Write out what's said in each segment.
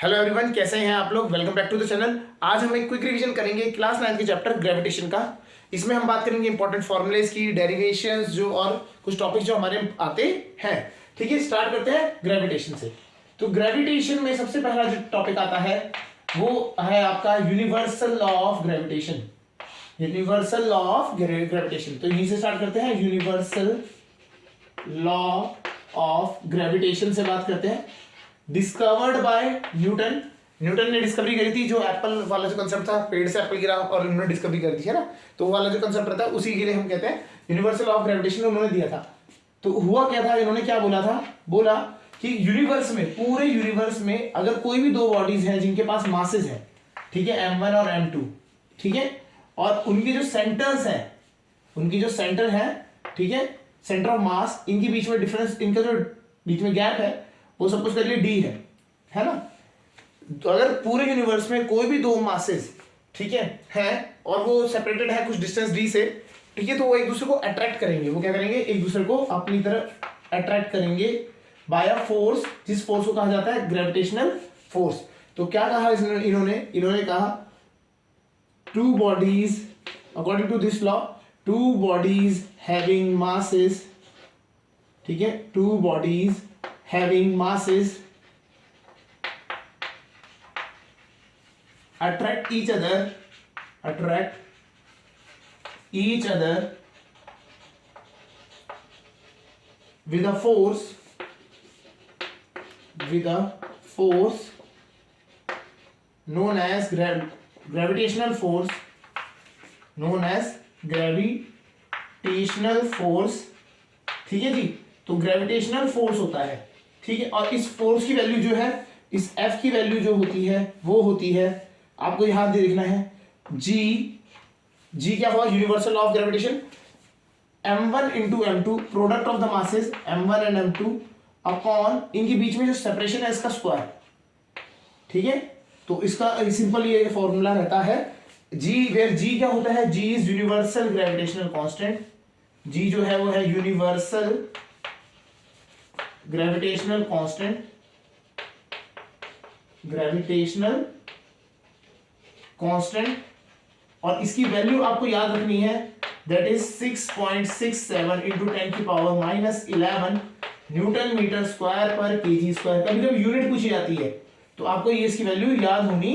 Hello everyone, कैसे हैं आप लोग। Welcome back to the channel. आज हम एक क्विक रिवीजन करेंगे क्लास 9 के चैप्टर ग्रेविटेशन का। इसमें हम बात करेंगे इंपॉर्टेंट फॉर्मूलेज की, डेरिवेशंस जो और कुछ टॉपिक्स जो हमारे आते हैं। ठीक है, स्टार्ट करते हैं ग्रेविटेशन से। तो ग्रेविटेशन में सबसे पहला जो टॉपिक आता है वो है आपका universal law of gravitation. Universal law of gravitation, तो यहीं से स्टार्ट करते हैं। यूनिवर्सल लॉ ऑफ ग्रेविटेशन से बात करते हैं। Discovered by Newton. न्यूटन ने डिस्कवरी करी थी, जो एप्पल वाला जो कंसेप्ट था, पेड़ से एप्पल गिरा और उन्होंने डिस्कवरी कर दी है ना, तो वो वाला जो कंसेप्ट रहता है उसी के लिए हम कहते हैं यूनिवर्सल लॉ ऑफ ग्रेविटेशन उन्होंने दिया था। तो हुआ क्या था, इन्होंने क्या बोला था, बोला कि यूनिवर्स में, पूरे यूनिवर्स में अगर कोई भी दो बॉडीज हैं जिनके पास मासेस है, ठीक है, m1 और m2, ठीक है, और उनके जो सेंटर्स हैं, उनकी जो सेंटर है, ठीक है, सेंटर ऑफ मास, इनके बीच में डिफरेंस, इनका जो बीच में गैप है वो सपोज कर लिए d है ना। तो अगर पूरे यूनिवर्स में कोई भी दो मासेस, ठीक है और वो सेपरेटेड है कुछ डिस्टेंस d से, ठीक है, तो वो एक दूसरे को अट्रैक्ट करेंगे। वो क्या करेंगे, एक दूसरे को अपनी तरफ अट्रैक्ट करेंगे बाय अ फोर्स, जिस फोर्स को कहा जाता है ग्रेविटेशनल फोर्स। तो क्या कहा इन्होंने कहा two bodies, according to this law, two bodies having masses, ठीक है, two bodies having masses attract each other with a force known as gravitational force, ठीक है जी। तो ग्रेविटेशनल फोर्स होता है, ठीक है, और इस फोर्स की वैल्यू जो है, इस F की वैल्यू जो होती है वो होती है, आपको यहां दे देखना है G क्या हुआ, universal law of gravitation, m1 into m2, product of the masses m1 and m2 upon इनके बीच में जो सेपरेशन है इसका स्क्वायर, ठीक है। तो इसका सिंपल ये फॉर्मूला रहता है G, वेयर G क्या होता है, G is universal gravitational constant. G जो है वो है यूनिवर्सल ग्रेविटेशनल कांस्टेंट, और इसकी वैल्यू आपको याद रखनी है, दैट इज 6.67 इंटू 10 की power -11 newton metre square per KG square. कभी कभी यूनिट पूछी जाती है तो आपको ये इसकी वैल्यू याद होनी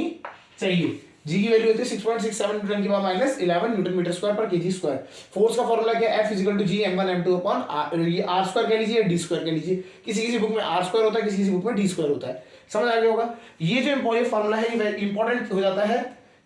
चाहिए। जी की वैल्यू होती है 6.67 इंटू 10 की power -11 newton metre square per KG square. Force का फॉर्मूला क्या है, F equal to G m1 m2 upon ये r स्क्वायर कह लीजिए, d स्क्वायर कह लीजिए। किसी बुक में r स्क्वायर होता है, किसी बुक में d स्क्वायर होता है। समझ आ गया होगा। ये जो इंपॉर्टेंट फॉर्मूला है ये इंपॉर्टेंट हो जाता है,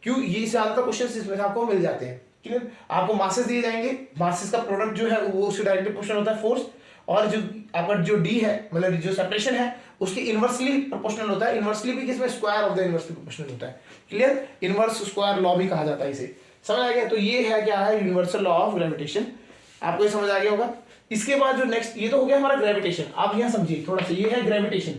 क्यों, ये ज्यादातर क्वेश्चन इसमें आपको मिल जाते हैं। क्लियर, आपको मासेस दिए जाएंगे, मासेस का प्रोडक्ट जो है वो उससे डायरेक्टली प्रोपोर्शनल होता है फोर्स, और जो आपका जो d है, मतलब जो सेपरेशन है उसके इनवर्सली प्रोपोर्शनल होता है। इनवर्सली भी किसमें, square of the inversely proportional होता है। क्लियर, इनवर्स स्क्वायर लॉ भी कहा जाता है इसे। समझ आ गया। तो ये है क्या है, यूनिवर्सल लॉ ऑफ ग्रेविटेशन। आपको ये समझ आ गया होगा। इसके बाद जो नेक्स्ट, ये तो हो गया हमारा ग्रेविटेशन। आप यहाँ समझिए थोड़ा सा, ये है ग्रेविटेशन।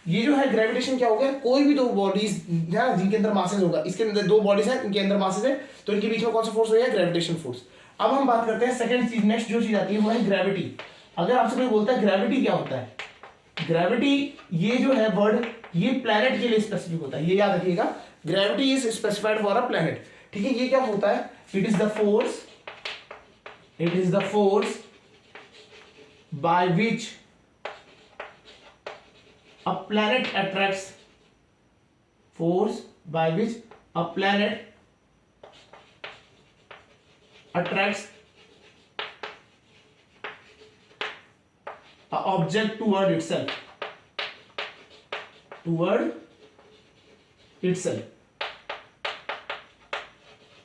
ये जो है ग्रेविटेशन क्या हो गया, कोई भी दो बॉडीज है जिनके अंदर मासेस होगा, इसके अंदर दो बॉडीज है, इनके अंदर मासेस है, तो इनके बीच में कौन सा फोर्स हो गया, ग्रेविटेशन फोर्स। अब हम बात करते हैं सेकंड चीज, नेक्स्ट जो चीज आती है वो है ग्रेविटी। अगर आपसे कोई बोलता है ग्रेविटी क्या होता है, ग्रेविटी, ये जो है वर्ड, ये प्लैनेट के लिए स्पेसिफिक होता है, ये याद रखिएगा। Gravity is specified for a planet, ठीक है। ये क्या होता है, it is the force by which a planet attracts, force by which a planet attracts a object toward itself,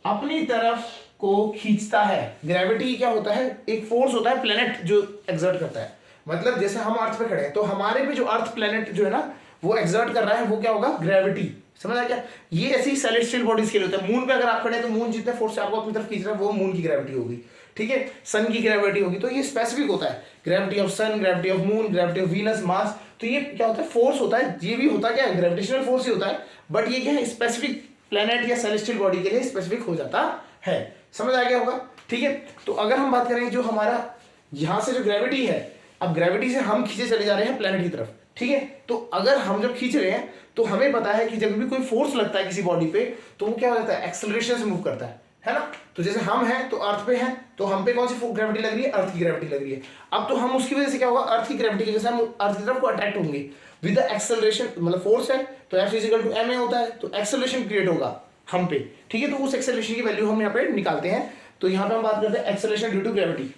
अपनी तरफ को खींचता है। ग्रेविटी क्या होता है, एक फोर्स होता है प्लेनेट जो एक्सर्ट करता है। मतलब जैसे हम अर्थ पे खड़े हैं तो हमारे पे जो अर्थ प्लेनेट जो है ना वो एक्सर्ट कर रहा है, वो क्या होगा, ग्रेविटी। समझ आ गया। ये ऐसी सेलेस्टियल बॉडीज के लिए होता है। मून पे अगर आप खड़े हैं तो मून जितने फोर्स से आपको अपनी तरफ खींच रहा है वो मून की ग्रेविटी होगी, ठीक है। सन की ग्रेविटी होगी, तो ये स्पेसिफिक होता है, gravity of sun, gravity of moon, gravity of Venus, mass. तो ये क्या होता है, फोर्स होता है। ये भी होता क्या है, ग्रेविटेशनल फोर्स ही होता है, बट ये क्या है, स्पेसिफिक प्लेनेट या सेलेस्टियल बॉडी के लिए स्पेसिफिक हो जाता है। समझ आ गया होगा, ठीक है। तो अगर हम बात करें जो हमारा यहाँ से जो ग्रेविटी है, अब ग्रेविटी से हम खींचे चले जा रहे हैं प्लेनेट की तरफ, ठीक है। तो अगर हम जब खींच रहे हैं तो हमें पता है कि जब भी कोई फोर्स लगता है किसी बॉडी पे तो वो क्या हो जाता है, एक्सेलरेशन से मूव करता है ना। तो जैसे हम हैं तो अर्थ पे हैं, तो हम पे कौन सी ग्रेविटी लग रही है, अर्थ की ग्रेविटी लग रही है। अब तो हम उसकी वजह से क्या होगा, अर्थ की ग्रेविटी की वजह से हम अर्थ की तरफ को अट्रैक्ट होंगे विद द एक्सेलरेशन, मतलब फोर्स है तो F इक्वल टू ma होता है, तो एक्सेलरेशन क्रिएट होगा हम पे, ठीक है। तो उस एक्सेलरेशन की वैल्यू हम यहाँ पे निकालते हैं। तो यहाँ पे हम बात करते हैं एक्सेलरेशन ड्यू टू ग्रेविटी,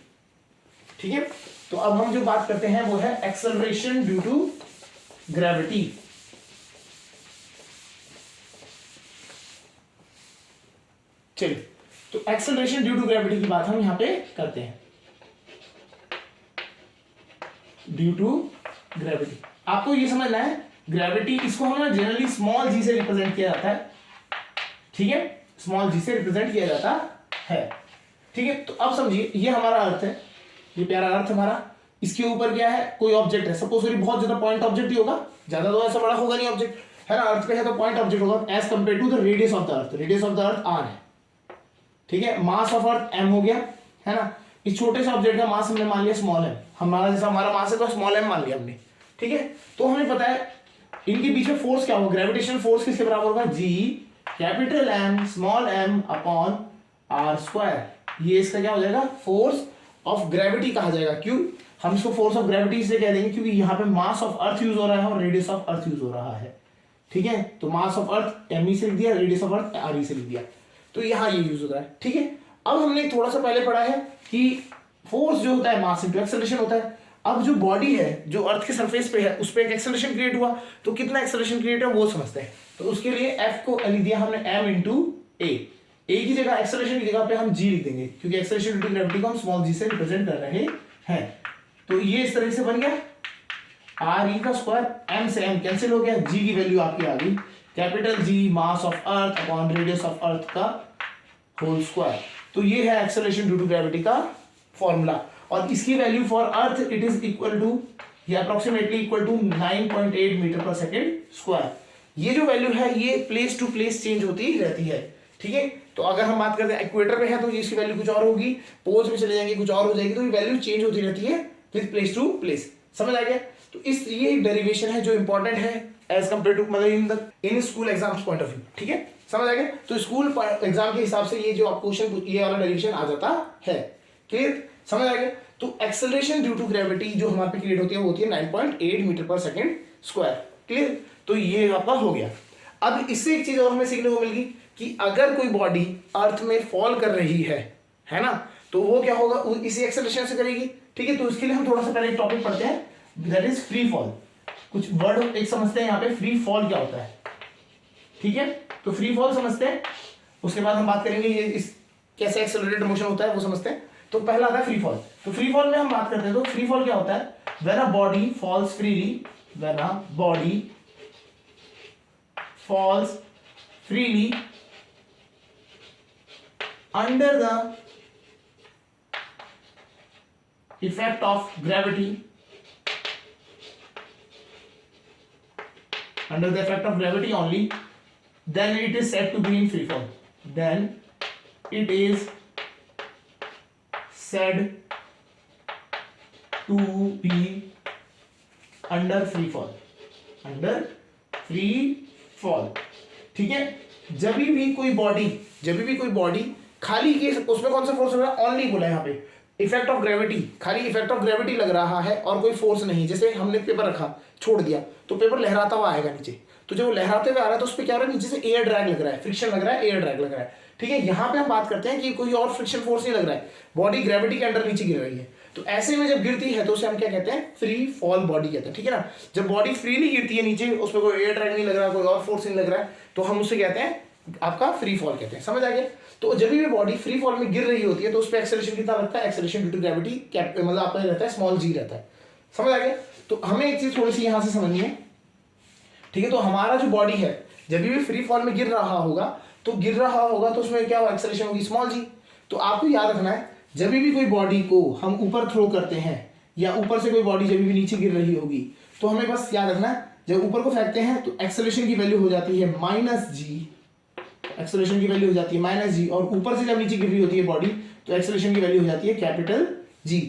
ठीक है। तो अब हम जो बात करते हैं वो है एक्सेलरेशन ड्यू टू ग्रेविटी। चलिए, तो एक्सेलरेशन ड्यू टू ग्रेविटी की बात हम यहां पे करते हैं। ड्यू टू ग्रेविटी आपको ये समझना है, ग्रेविटी इसको हम जनरली स्मॉल जी से रिप्रेजेंट किया जाता है, ठीक है, स्मॉल जी से रिप्रेजेंट किया जाता है, ठीक है। तो अब समझिए ये हमारा अर्थ है, ये प्यारा अर्थ हमारा, इसके ऊपर क्या है, कोई ऑब्जेक्ट है, सपोज बहुत ज्यादा पॉइंट ऑब्जेक्ट ही होगा, ज्यादा तो ऐसा बड़ा होगा नहीं ऑब्जेक्ट, है ना। अर्थ पे है तो पॉइंट ऑब्जेक्ट होगा as compare to the radius of the earth, radius of the earth r है, ठीक है। मास ऑफ अर्थ m हो गया, है ना। इस छोटे से ऑब्जेक्ट का मास हमने मान लिया स्मॉल m, हमारा जैसा हमारा मास है तो स्मॉल m मान लिया हमने, ठीक है। तो हमें पता है इनके बीच में फोर्स क्या होगा, ग्रेविटेशनल फोर्स किसके बराबर होगा, g capital M small m upon r square. ये इसका क्या हो जाएगा, फोर्स ऑफ ग्रेविटी कहा जाएगा। क्यों हम इसको फोर्स ऑफ ग्रेविटी इसलिए कह देंगे क्योंकि यहाँ पे मास ऑफ अर्थ यूज हो रहा है और रेडियस ऑफ अर्थ यूज हो रहा है, ठीक है। तो मास ऑफ अर्थ m से लिख दिया, रेडियस ऑफ अर्थ r से लिख दिया, तो यहाँ ये यूज होता है, ठीक है। अब हमने थोड़ा सा पहले पढ़ा है कि फोर्स जो होता है मास इनटू एक्सेलरेशन होता है। अब जो बॉडी है जो अर्थ के सरफेस पे है उस पर एक एक्सेलरेशन क्रिएट हुआ, तो कितना एक्सेलरेशन क्रिएट है वो समझते हैं। तो उसके लिए F को लिख दिया हमने m इंटू ए की जगह एक्सेलरेशन की जगह पे हम g लिख देंगे क्योंकि एक्सेलरेशन ड्यू टू ग्रेविटी को हम स्मॉल g से रिप्रेजेंट कर रहे हैं। तो ये इस तरह से बन गया r e का स्क्वायर, m से m कैंसिल हो गया, g की वैल्यू आपकी आ गई capital G mass of earth upon radius of earth का होल स्क्वायर। तो ये है एक्सेलरेशन ड्यू टू ग्रेविटी का फॉर्मूला, और इसकी value for earth it is equal to या approximately equal to 9.8 metre per second square. ये जो वैल्यू है ये प्लेस टू प्लेस चेंज होती रहती है, ठीक है। तो अगर हम बात करते हैं इक्वेटर पे है तो इसकी वैल्यू कुछ और होगी, पोल्स में चले जाएंगे कुछ और हो जाएगी, तो ये वैल्यू चेंज होती रहती है विद प्लेस टू प्लेस, समझ आ गया। तो इस ये एक डेरिवेशन है जो इंपॉर्टेंट है एज कंपेयर टू मतलब in school exams point of view, ठीक है, समझ आ गया। तो स्कूल एग्जाम के हिसाब से ये जो आपको क्वेश्चन ये वाला डेरिवेशन आ जाता है, क्लियर, समझ आ गया। तो एक्सेलरेशन ड्यू टू ग्रेविटी जो हमारे पे क्रिएट होती है वो होती है 9.8 metre per second square, clear. तो ये आपका हो गया। अब इससे एक चीज और हमें सीखने को मिल गई कि अगर कोई बॉडी अर्थ में फॉल कर रही है ना, तो वो क्या होगा, वो इसी एक्सेलरेशन से करेगी, ठीक है। तो इसके लिए हम थोड़ा सा पहले एक टॉपिक पढ़ते हैं, दैट इज फ्री फॉल। कुछ वर्ड एक समझते हैं यहाँ पे, फ्री फॉल क्या होता है, ठीक है। तो फ्री फॉल समझते हैं, उसके बाद हम बात करेंगे ये इस कैसे एक्सेलरेटेड मोशन होता है वो समझते हैं। तो पहला आता है फ्री फॉल। तो फ्री फॉल में हम बात करते हैं, तो फ्री फॉल क्या होता है, when a body falls freely, when a body falls freely under the effect of gravity, under the effect of gravity only, then it is said to be in free fall, then it is said to be under free fall, under free fall, ठीक है। जब भी कोई body खाली के उसमें कौन सा फोर्स हो रहा है, ओनली बोला है यहाँ पे इफेक्ट ऑफ ग्रेविटी, खाली इफेक्ट ऑफ ग्रेविटी लग रहा है और कोई फोर्स नहीं। जैसे हमने पेपर रखा छोड़ दिया तो पेपर लहराता हुआ आएगा नीचे, तो जब वो लहराते हुए आ रहा है तो उस पर क्या हो रहा है, नीचे से एयर ड्रैग लग रहा है, फ्रिक्शन लग रहा है, एयर ड्रैग लग रहा है, ठीक है। यहाँ पे हम बात करते हैं कि कोई और फ्रिक्शन फोर्स नहीं लग रहा है, बॉडी ग्रेविटी के अंडर नीचे गिर रही है। तो ऐसे में जब गिरती है तो उसे हम क्या कहते हैं, फ्री फॉल बॉडी कहते हैं, ठीक है ना। जब बॉडी फ्रीली गिरती है नीचे, उसमें कोई एयर ड्रैग नहीं लग रहा, कोई और फोर्स नहीं लग रहा है, तो हम उसे कहते हैं आपका फ्री फॉल कहते हैं, समझ आ गया। तो जब भी बॉडी फ्री फॉल में गिर रही होती है तो उस पर एक्सेलरेशन कितना लगता है, एक्सेलरेशन ड्यू टू ग्रेविटी मतलब आपका रहता है स्मॉल जी रहता है, समझ आ गया। तो हमें एक चीज थोड़ी सी यहाँ से समझनी है, ठीक है। तो हमारा जो बॉडी है जब भी फ्री फॉल में गिर रहा होगा तो उसमें क्या होगा, एक्सेलरेशन होगी स्मॉल जी। तो आपको याद रखना है जब भी कोई बॉडी को हम ऊपर थ्रो करते हैं या ऊपर से कोई बॉडी जब भी नीचे गिर रही होगी तो हमें बस याद रखना है, जब ऊपर को फेंकते हैं तो एक्सेलरेशन की वैल्यू हो जाती है -g, एक्सेलरेशन की वैल्यू हो जाती है -g, और ऊपर से जब नीचे गिर रही होती है बॉडी तो एक्सेलरेशन की वैल्यू हो जाती है कैपिटल G,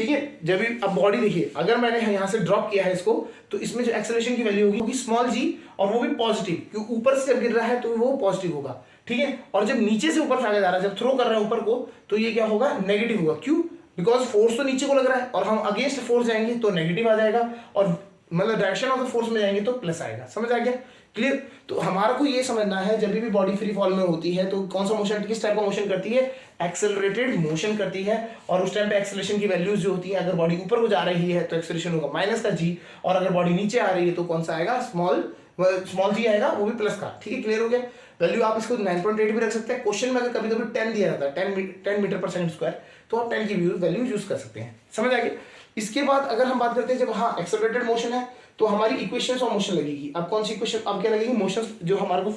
ठीक है। जब भी अब बॉडी देखिए, अगर मैंने यहाँ से ड्रॉप किया है इसको, तो इसमें जो एक्सेलरेशन की वैल्यू होगी स्मॉल जी, और वो भी पॉजिटिव, क्योंकि ऊपर से जब गिर रहा है तो वो पॉजिटिव होगा, ठीक है। और जब नीचे से ऊपर फेंका जा रहा है, जब थ्रो कर रहा है ऊपर को, तो ये क्या होगा, नेगेटिव होगा। क्यों? बिकॉज फोर्स तो नीचे को लग रहा है, और हम अगेंस्ट फोर्स जाएंगे तो नेगेटिव आ जाएगा, और मतलब डायरेक्शन ऑफ द फोर्स में जाएंगे तो प्लस आएगा। समझ आ गया? क्लियर? तो हमारा को ये समझना है, जब भी बॉडी फ्री फॉल में होती है तो कौन सा मोशन, किस टाइप का मोशन करती है, एक्सेलरेटेड मोशन करती है। और उस टाइम पे एक्सेलरेशन की वैल्यूज जो होती है, अगर बॉडी ऊपर को जा रही है तो एक्सेलरेशन होगा माइनस का जी, और अगर बॉडी नीचे आ रही है तो कौन सा आएगा, स्मॉल जी आएगा, वो भी प्लस का। ठीक है, क्लियर हो गया? वैल्यू आप इसको 9.8 भी रख सकते हैं। क्वेश्चन में अगर कभी कभी 10 दिया जाता है, 10 मीटर पर सेकंड स्क्वायर, तो आप 10 की वैल्यू यूज कर सकते हैं। समझ आ गया? इसके बाद अगर हम बात करते हैं, जब हाँ एक्सेलरेटेड मोशन है तो हमारी इक्वेशंस ऑफ मोशन लगेगी। अब कौन सी इक्वेशन, अब क्या लगेगी, मोशन जो हमारे को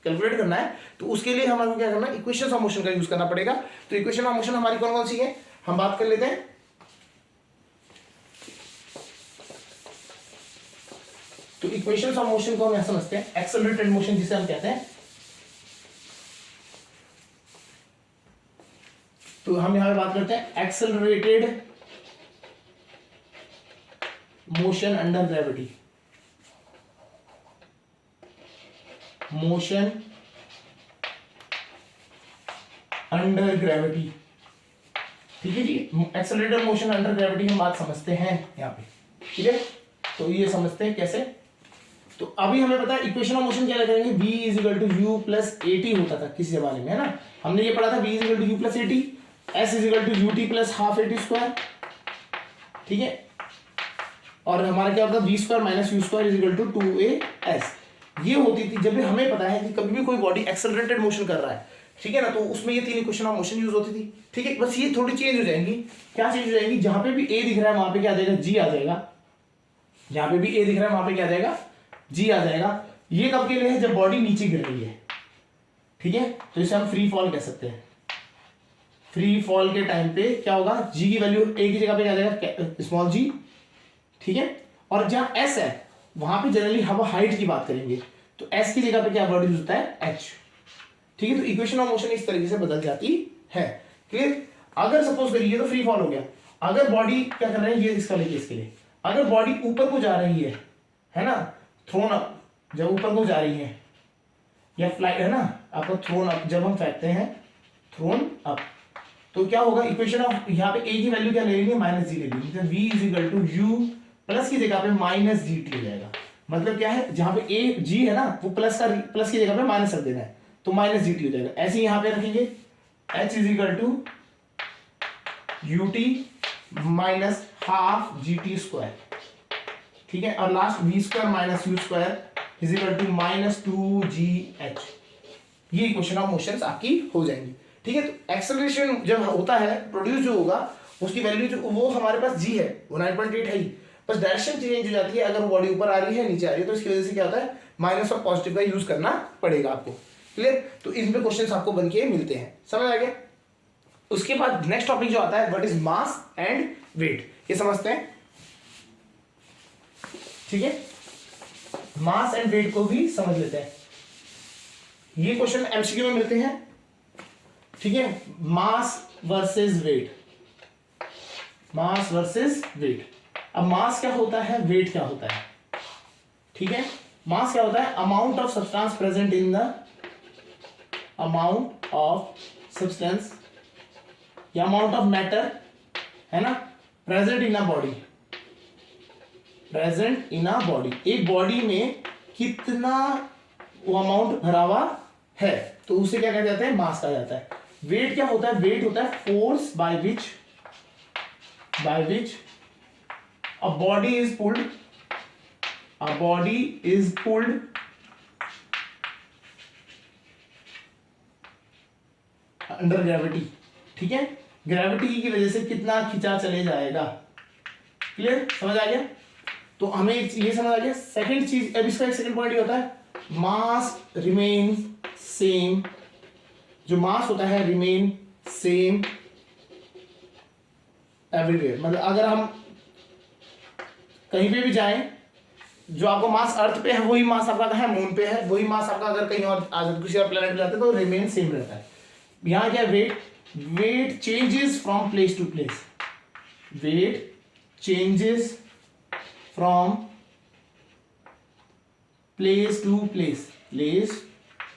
कैलकुलेट करना है, तो उसके लिए हमारे को क्या करना है, इक्वेशंस ऑफ मोशन का यूज करना पड़ेगा। तो इक्वेशन ऑफ मोशन हमारी कौन कौन सी है, हम बात कर लेते हैं। तो इक्वेशंस ऑफ मोशन को हम ऐसा समझते हैं, एक्सेलरेटेड मोशन जिसे हम कहते हैं। तो हम यहां पे बात करते हैं accelerated motion under gravity. Motion under gravity, ठीक है जी। एक्सेलरेटेड मोशन अंडर ग्रेविटी हम बात समझते हैं यहां पे, ठीक है। तो ये समझते हैं कैसे। तो अभी हमें पता है इक्वेशन ऑफ मोशन क्या करेंगे, v is equal to u plus a t होता था किसी जमाने में, है ना। हमने ये पढ़ा था v is equal to u plus a t, s is equal to u t plus half a t square, ठीक है। और हमारा क्या होता है, v square minus u square is equal to 2as। ये होती थी जब भी हमें पता है कि कभी भी कोई बॉडी एक्सेलरेटेड मोशन कर रहा है, ठीक है ना, तो उसमें ये तीन इक्वेशन ऑफ मोशन यूज होती थी, ठीक है। बस ये थोड़ी चेंज हो जाएंगी। क्या चेंज हो जाएगी, जहां पे भी a दिख रहा है वहां पे क्या आ जाएगा, g आ जाएगा। जहां पे भी a दिख रहा है वहां पे क्या आ जाएगा, g आ जाएगा। ये कब के लिए है, जब बॉडी नीचे गिर रही है, ठीक है। तो इसे हम फ्री फॉल कह सकते हैं। फ्री फॉल के टाइम पे क्या होगा, g की वैल्यू a की जगह पे क्या आ जाएगा, स्मॉल g, ठीक है। और जहां s है वहां पे जनरली हम हाइट की बात करेंगे, तो s की जगह पे क्या वर्ड यूज होता है, h, ठीक है। तो इक्वेशन ऑफ मोशन इस तरीके से बदल जाती है, क्लियर। अगर सपोज करिए तो फ्री फॉल हो गया, अगर बॉडी क्या कर रहे हैं, ये इसका लेके इसके लिए, अगर बॉडी ऊपर को जा रही है ना, थ्रोन अप, जब ऊपर को जा रही है, या फ्लाइट है ना, आपको थ्रोन अप जब हम फेंकते हैं, थ्रोन अप, तो क्या होगा, इक्वेशन ऑफ यहाँ पे a की वैल्यू क्या ले लेंगे, माइनस जी ले लेंगे, तो v is equal to u plus की जगह पे माइनस जी टी हो जाएगा। मतलब क्या है, जहां पे a g है ना, वो प्लस की जगह पे माइनस रख देना है, तो माइनस जी टी हो जाएगा। ऐसे यहां पे रखेंगे h is equal to u t minus half g t square, ठीक है। और last v square minus u square is equal to minus 2gh। ये इक्वेशन ऑफ मोशंस आपकी हो जाएंगी, ठीक है। तो एक्सेलरेशन जब होता है, प्रोड्यूस जो होगा उसकी वैल्यू जो वो हमारे पास g है, वो 9.8 है ही, बस डायरेक्शन चेंज हो जाती है। अगर वो बॉडी ऊपर आ रही है नीचे आ रही है, तो इसकी वजह से क्या होता है, माइनस और पॉजिटिव का यूज करना पड़ेगा आपको, क्लियर। तो इन पे क्वेश्चंस आपको बन के मिलते हैं, समझ आ गया। उसके बाद नेक्स्ट टॉपिक जो आता है, what is mass and weight, ये समझते हैं, ठीक है। मास एंड वेट को भी समझ लेते हैं। ये क्वेश्चन एमसीक्यू में मिलते हैं, ठीक है। मास वर्सेस वेट, मास वर्सेस वेट। अब मास क्या होता है, वेट क्या होता है, ठीक है। मास क्या होता है, amount of substance present in the, amount of substance या अमाउंट ऑफ मैटर, है ना, present in a body, present in a body. एक बॉडी में कितना वो अमाउंट भरा हुआ है, तो उसे क्या कहा जाता है, मास कहा जाता है। वेट क्या होता है, वेट होता है force by which a body is pulled, a body is pulled under gravity, ठीक है। ग्रेविटी की वजह से कितना खिंचा चले जाएगा, क्लियर, समझ आ गया। तो हमें ये समझ आ गया। सेकंड चीज, अब इसका एक सेकंड पॉइंट ये होता है, मास रिमेन सेम। जो मास होता है रिमेन सेम एवरीवेयर। मतलब अगर हम कहीं पे भी जाएं, जो आपको मास अर्थ पे है वही मास आपका है मून पे है, वही मास आपका अगर कहीं और किसी और प्लेनेट पे जाते हैं तो रिमेन सेम रहता है। यहाँ क्या weight, weight changes from place to place, weight changes from place to place, place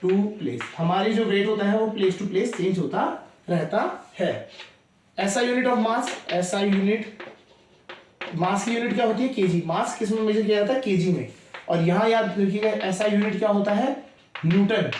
to place. हमारी जो वेट होता है वो प्लेस टू प्लेस चेंज होता रहता है। SI unit of mass, SI unit, mass की यूनिट क्या होती है? केजी। मास किस में मेजर किया जाता है? केजी में। और यहां याद रखिएगा एसआई यूनिट क्या होता है? न्यूटन।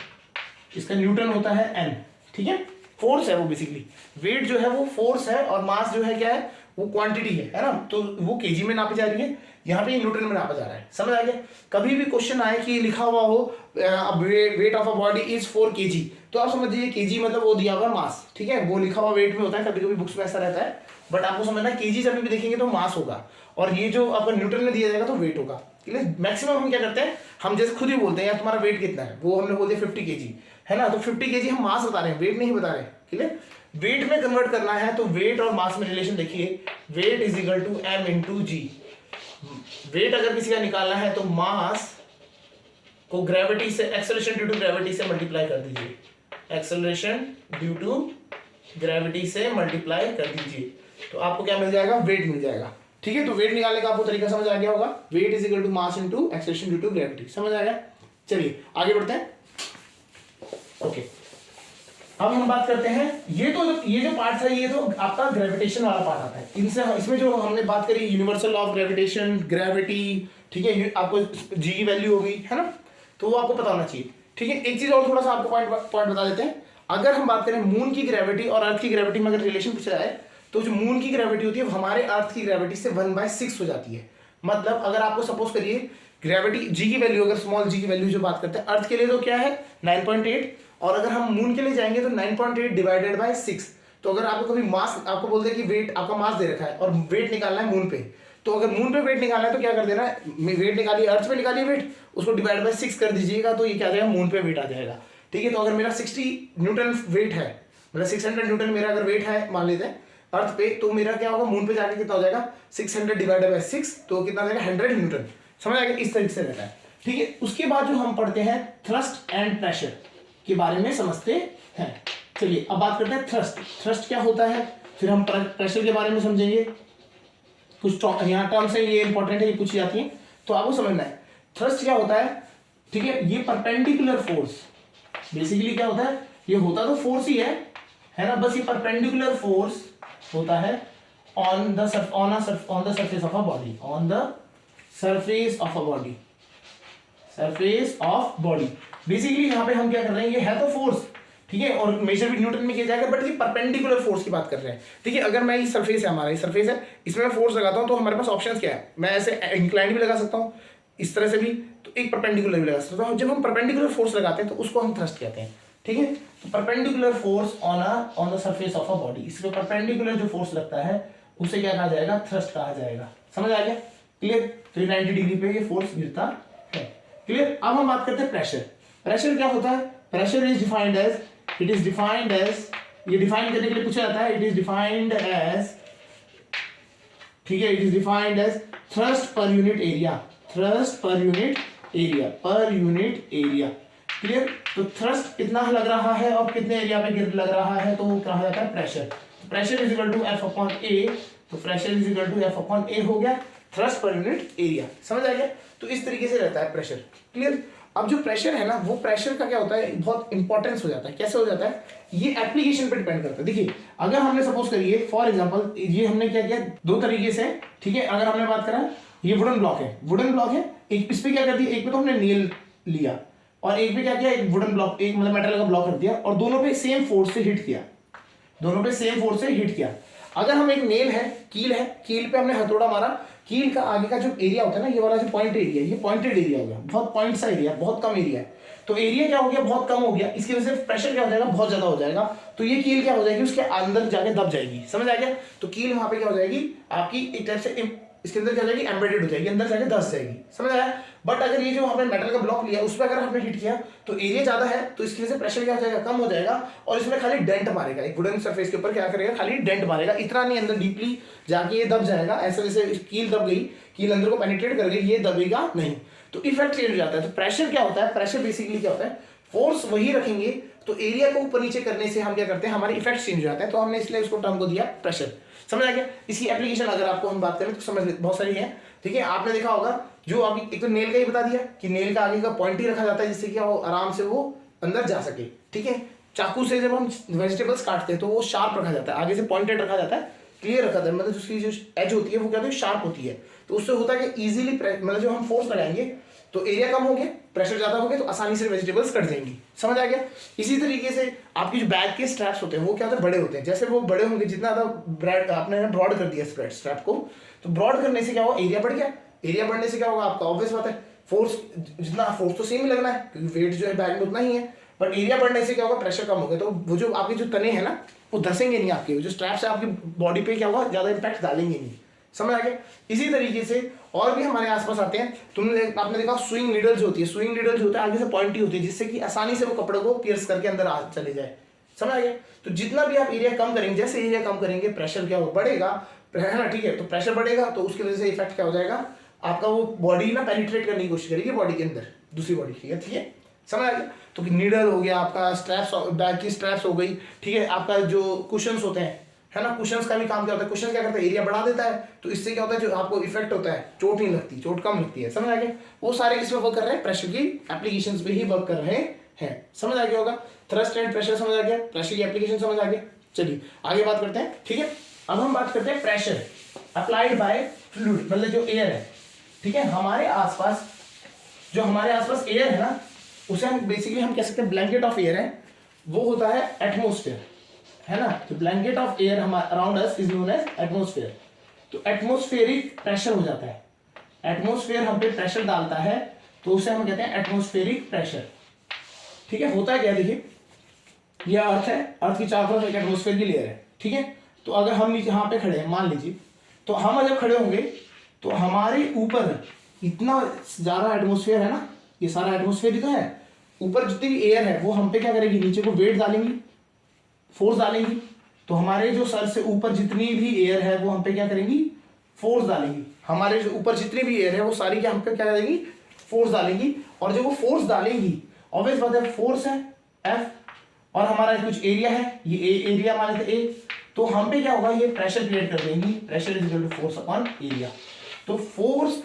इसका न्यूटन होता है एन, ठीक है। फोर्स है वो, बेसिकली वेट जो है वो फोर्स है और मास जो है क्या है? वो क्वांटिटी है ना। तो वो केजी में नापी जा रही है, यहाँ पे न्यूटन में नापा जा रहा है। समझ आ गया? कभी भी क्वेश्चन आए कि लिखा हुआ हो weight of a body is 4 kg, तो आप समझ लीजिए केजी मतलब वो दिया हुआ मास, ठीक है। वो लिखा हुआ वेट में होता है, कभी कभी बुक्स में ऐसा रहता है, बट आपको समझना केजी जब भी देखेंगे तो मास होगा, और ये जो आपका न्यूटन में दिया जाएगा तो वेट होगा। मैक्सिमम हम क्या करते हैं, हम जैसे खुद ही बोलते हैं यार तुम्हारा वेट कितना है, वो हमने बोल दिया 50 kg है ना, तो 50 kg हम मास बता रहे हैं, वेट नहीं बता रहे। क्लियर? वेट में कन्वर्ट करना है तो वेट और मास में रिलेशन देखिए, weight is equal to m into g. Weight अगर किसी का निकालना है तो मास को ग्रेविटी से, एक्सेलरेशन ड्यू टू ग्रेविटी से मल्टीप्लाई कर दीजिए, एक्सेलरेशन ड्यू टू ग्रेविटी से मल्टीप्लाई कर दीजिए, तो आपको क्या मिल जाएगा? वेट मिल जाएगा, ठीक है। तो वेट निकालने का आपको तरीका समझ आ गया होगा, weight is equal to mass into acceleration due to gravity. समझ आ गया? चलिए आगे बढ़ते हैं। ओके, अब हम बात करते हैं, ये जो पार्ट है ये तो आपका ग्रेविटेशन वाला पार्ट आता है। इनसे इसमें जो हमने बात करी universal law of gravitation, gravity, ठीक है, आपको जी की वैल्यू होगी है ना, तो वो आपको पता होना चाहिए, ठीक है। एक चीज और थोड़ा सा आपको पॉइंट बता देते हैं। अगर हम बात करें मून की ग्रेविटी और अर्थ की ग्रेविटी में अगर रिलेशन पूछा जाए, तो जो मून की ग्रेविटी होती है वो हमारे अर्थ की ग्रेविटी से 1/6 हो जाती है। मतलब अगर आपको सपोज करिए ग्रेविटी जी की वैल्यू, अगर स्मॉल जी की वैल्यू जो बात करते हैं अर्थ के लिए तो क्या है 9.8, और अगर हम मून के लिए जाएंगे तो 9.8 डिवाइडेड बाय 6। तो अगर आपको कभी मास, आपको बोल दे कि वेट, आपका मास दे रखा है और वेट निकालना है मून पे, तो अगर मून पे वेट निकालना है तो क्या कर देना है, वेट निकालिए, अर्थ पे निकालिए वेट, उसको डिवाइड बाय 6 कर दीजिएगा, तो ये क्या आ जाएगा? मून पे वेट आ जाएगा, ठीक है। तो अगर मेरा 60 न्यूटन वेट है, मतलब 600 न्यूटन मेरा अगर वेट है मान लेते हैं अर्थ पे, तो मेरा क्या होगा मून पे जाके कितना हो जाएगा? 600 डिवाइडेड बाय 6, तो कितना आ जाएगा? 100 न्यूटन। समझ आएगा? इस तरीके से रहता है, ठीक है। उसके बाद जो हम पढ़ते हैं थ्रस्ट एंड प्रेशर के बारे में समझते हैं। चलिए अब बात करते हैं थ्रस्ट। थ्रस्ट क्या होता है, फिर हम प्रेशर के बारे में समझेंगे। कुछ यहाँ टर्म्स है, ये इंपॉर्टेंट है, ये पूछी जाती है, तो आपको समझना है थ्रस्ट क्या होता है, ठीक है। ये परपेंडिकुलर फोर्स, बेसिकली क्या होता है, ये होता तो फोर्स ही है ना, बस ये परपेंडिकुलर फोर्स होता है on the surface of a body, on the surface of a body, surface of body. Basically यहाँ पे हम क्या कर रहे हैं, ये है तो फोर्स, ठीक है, और मेजर भी न्यूटन में किया जाएगा, बट ये परपेंडिकुलर फोर्स की बात कर रहे हैं, ठीक है। अगर मैं ये सरफेस है, हमारा ये सरफेस है, इसमें मैं फोर्स लगाता हूँ तो हमारे पास ऑप्शंस क्या है, मैं ऐसे इंक्लाइंड भी लगा सकता हूँ इस तरह से भी, तो एक परपेंडिकुलर भी लगा सकता हूँ। जब हम परपेंडिकुलर फोर्स लगाते हैं तो उसको हम थ्रस्ट कहते हैं, ठीक है। तो perpendicular force on the surface of a body, इसमें परपेंडिकुलर जो फोर्स लगता है उसे क्या कहा जाएगा? थ्रस्ट कहा जाएगा। समझ आ गया? क्लियर? तो 90 डिग्री पे ये फोर्स गिरता है। क्लियर? अब हम बात करते हैं प्रेशर। प्रेशर क्या होता है? Pressure is defined as, it is defined as, ये डिफाइन करने के लिए पूछा जाता है, इट इज डिफाइंड एज, ठीक है, it is defined as thrust per unit area, thrust per unit area, per unit area. Clear? तो थ्रस्ट कितना लग रहा है और कितने एरिया पे लग रहा है, तो वो कहा जाता है pressure. Pressure is equal to F upon A, तो pressure is equal to F upon A हो गया, थ्रस्ट पर यूनिट एरिया। समझ आ गया? तो इस तरीके से रहता है प्रेशर। क्लियर? अब जो प्रेशर है ना, वो प्रेशर का क्या होता है, बहुत इंपॉर्टेंस हो जाता है। कैसे हो जाता है, ये एप्लीकेशन पे डिपेंड करता है। देखिए अगर हमने सपोज करिए फॉर एग्जांपल, ये हमने क्या किया दो तरीके से, ठीक है। अगर हमने बात करा, ये वुडन ब्लॉक है, वुडन ब्लॉक है, एक इस पे क्या कर दिया, एक पे तो हमने नेल लिया और एक पे क्या किया, एक वुडन ब्लॉक, एक मतलब मेटल का ब्लॉक रख दिया और दोनों पे सेम फोर्स से हिट किया, दोनों पे सेम फोर्स से हिट किया। अगर हम एक नेल है, कील है, कील पे हमने हथौड़ा मारा, कील का आगे का जो एरिया होता है ना, ये वाला जो पॉइंट एरिया, ये पॉइंटेड एरिया हो गया, बहुत पॉइंट सा एरिया, बहुत कम एरिया है, तो एरिया क्या हो गया, बहुत कम हो गया, इसकी वजह से प्रेशर क्या हो जाएगा, बहुत ज्यादा हो जाएगा, तो ये कील क्या हो जाएगी, उसके अंदर जाके दब जाएगी। समझ आ गया? तो कील वहां पे क्या हो जाएगी आपकी, एक टाइप से इसके अंदर क्या हो जाएगी, एम्बेडेड हो जाएगी, अंदर जाके धंस जाएगी। समझ आया? बट अगर ये जो हमने मेटल का ब्लॉक लिया उस पर अगर हमने हिट किया तो एरिया ज्यादा है, तो इसकी वजह से प्रेशर क्या हो जाएगा, कम हो जाएगा, और इसमें खाली डेंट मारेगा, एक वुडन सरफेस के ऊपर क्या करेगा, खाली डेंट मारेगा, इतना नहीं अंदर डीपली जाके ये दब जाएगा। ऐसा जैसे कील दब गई, कील अंदर को पेनिट्रेट कर गई, ये दबेगा नहीं, तो इफेक्ट चेंज हो जाता है। तो प्रेशर क्या होता है, प्रेशर बेसिकली क्या होता है, फोर्स वही रखेंगे तो एरिया को ऊपर नीचे करने से हम क्या करते हैं, हमारे इफेक्ट चेंज हो जाते हैं, तो हमने इसलिए उसको टर्म को दिया प्रेशर। समझ आ गया। इसकी एप्लीकेशन अगर आपको हम बात करें तो समझ बहुत सारी है। ठीक है, आपने देखा होगा जो अभी एक तो नेल का ही बता दिया कि नेल का आगे का पॉइंट ही रखा जाता है जिससे कि वो आराम से वो अंदर जा सके। ठीक है, चाकू से जब हम वेजिटेबल्स काटते हैं तो वो शार्प रखा जाता है, आगे से पॉइंटेड रखा जाता है, क्लियर रखा जाता है, मतलब उसकी जो एज होती है वो क्या होती है, शार्प होती है। तो उससे होता है कि इजीली मतलब जो हम फोर्स लगाएंगे तो एरिया कम हो गया, प्रेशर ज्यादा हो गया, तो आसानी से वेजिटेबल्स कट जाएंगी। समझ आ गया। इसी तरीके से आपकी जो बैग के स्ट्रैप्स होते हैं वो क्या होते हैं, बड़े होते हैं। जैसे वो बड़े होंगे, जितना ज्यादा आपने ब्रॉड कर दिया स्ट्रैप को, तो ब्रॉड करने से क्या होगा, एरिया बढ़ गया। एरिया बढ़ने से क्या होगा आपका, ऑब्वियस बात है, फोर्स जितना फोर्स तो सेम ही लगना है क्योंकि वेट जो है बैग में उतना ही है, बट एरिया बढ़ने से क्या होगा, प्रेशर कम हो गया, तो वो जो आपके जो तने हैं ना वो धसेंगे नहीं, आपके जो स्ट्रैप्स है आपकी बॉडी पे क्या होगा, ज्यादा इंपैक्ट डालेंगे नहीं। समझ आ गया। इसी तरीके से और भी हमारे आसपास आते हैं। आपने देखा स्विंग नीडल्स होती है, स्विंग नीडल्स होता है आगे से पॉइंटी होती है जिससे कि आसानी से वो कपड़े को पियर्स करके अंदर आ चले जाए। समझ आ गया। तो जितना भी आप एरिया कम करेंगे, जैसे एरिया कम करेंगे प्रेशर क्या होगा, बढ़ेगा, है ना। ठीक है, तो प्रेशर बढ़ेगा तो उसकी वजह से इफेक्ट क्या हो जाएगा, आपका वो बॉडी ना पेनिट्रेट करने की कोशिश करेगी बॉडी के अंदर, दूसरी बॉडी की। ठीक है, समझ आ गया। तो नीडल हो गया आपका, स्ट्रैप्स, बैग की स्ट्रैप्स हो गई। ठीक है, आपका जो कुशन्स होते हैं, है ना, कुशन्स का भी काम क्या होता है, कुशन क्या करता है, एरिया बढ़ा देता है, तो इससे क्या होता है, जो आपको इफेक्ट होता है, चोट नहीं लगती, चोट कम लगती है। समझ आ गया। वो सारे किसमें वर्क कर रहे हैं, प्रेशर की एप्लीकेशंस पे ही वर्क कर रहे हैं। समझ आ गया होगा। थ्रस्ट एंड प्रेशर समझ आ गया, प्रेशर की एप्लीकेशन समझ आ गया। चलिए आगे बात करते हैं। ठीक है, अब हम बात करते हैं प्रेशर अप्लाइड बाय फ्लूइड, मतलब जो एयर है। ठीक है, हमारे आसपास जो हमारे आसपास एयर है ना, उसे हम बेसिकली हम कह सकते हैं ब्लैंकेट ऑफ एयर है, वो होता है एटमोस्फेयर, है ना। तो blanket of air around us is known as atmosphere. तो एटमोस्फेरिक प्रेशर हो जाता है, एटमोस्फेयर हम पे प्रेशर डालता है तो उसे हम कहते हैं एटमोस्फेरिक प्रेशर। ठीक है, होता है क्या, देखिए ये अर्थ है, अर्थ की चारों तरफ एक एटमोस्फेयर की लेयर है। ठीक है, तो अगर हम यहाँ पे खड़े हैं मान लीजिए, तो हम जब खड़े होंगे तो हमारे ऊपर इतना ज्यादा एटमोस्फेयर है ना, ये सारा एटमोस्फेयर ही तो है, ऊपर जितनी भी एयर है वो हम पे क्या करेगी, नीचे को वेट डालेंगी, फोर्स डालेंगी। तो हमारे जो सर से ऊपर जितनी भी एयर है वो हम पे क्या करेंगी, फोर्स डालेंगी। हमारे जो ऊपर जितनी भी एयर है वो सारी क्या हम पे क्या करेंगी, फोर्स डालेंगी। और जो वो फोर्स डालेंगी, ऑब्वियस बात है, फोर्स है F और हमारा कुछ एरिया है, ये एरिया मान लेते A, तो हम पे क्या होगा, ये प्रेशर क्रिएट कर देंगी, pressure is equal to force upon area. तो फोर्स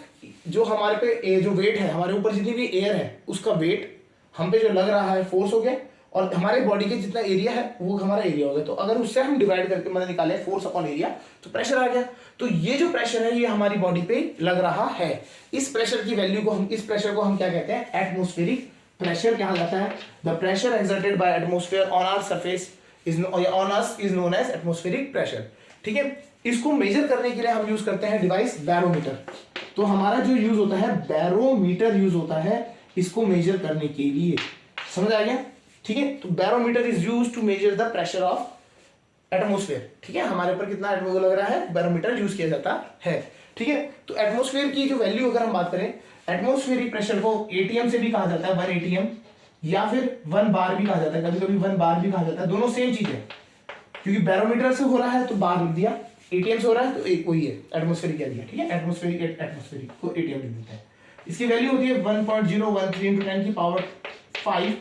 जो हमारे पे जो वेट है, हमारे ऊपर जितनी भी एयर है उसका वेट हम पे जो लग रहा है फोर्स हो गया, और हमारे बॉडी के जितना एरिया है वो हमारा एरिया हो गया। तो अगर उससे हम डिवाइड करके मतलब निकाले फोर्स अपॉन एरिया तो प्रेशर आ गया। तो ये जो प्रेशर है ये हमारी बॉडी पे लग रहा है। इस प्रेशर की वैल्यू को हम, इस प्रेशर को हम क्या कहते हैं, एटमोस्फेरिक प्रेशर कहा जाता है। The pressure exerted by atmosphere on our surface is on us is known as atmospheric pressure. ठीक है, इसको मेजर करने के लिए हम यूज करते हैं डिवाइस बैरोमीटर। तो हमारा जो यूज होता है बैरोमीटर यूज होता है इसको मेजर करने के लिए। समझ आ गया। ठीक है, तो barometer is used to measure the pressure of atmosphere. ठीक है, हमारे ऊपर कितना एटमोस्फेयर लग रहा है, बैरोमीटर यूज किया जाता है। ठीक है, तो एटमोस्फेयर की जो वैल्यू अगर हम बात करें, एटमोस्फेरिक प्रेशर को एटीएम से भी कहा जाता है, 1 एटीएम, या फिर 1 बार भी कहा जाता है, कभी कभी 1 बार भी कहा जाता है, दोनों सेम चीज है। क्योंकि बैरोमीटर से हो रहा है तो बार लिख दिया, एटीएम से हो रहा है तो एक वही है, एटमोस्फेरिक कह दिया। ठीक है, एटमोस्फेरिक को एटीएम लिख देते हैं। इसकी वैल्यू होती है 1.013 × 10⁵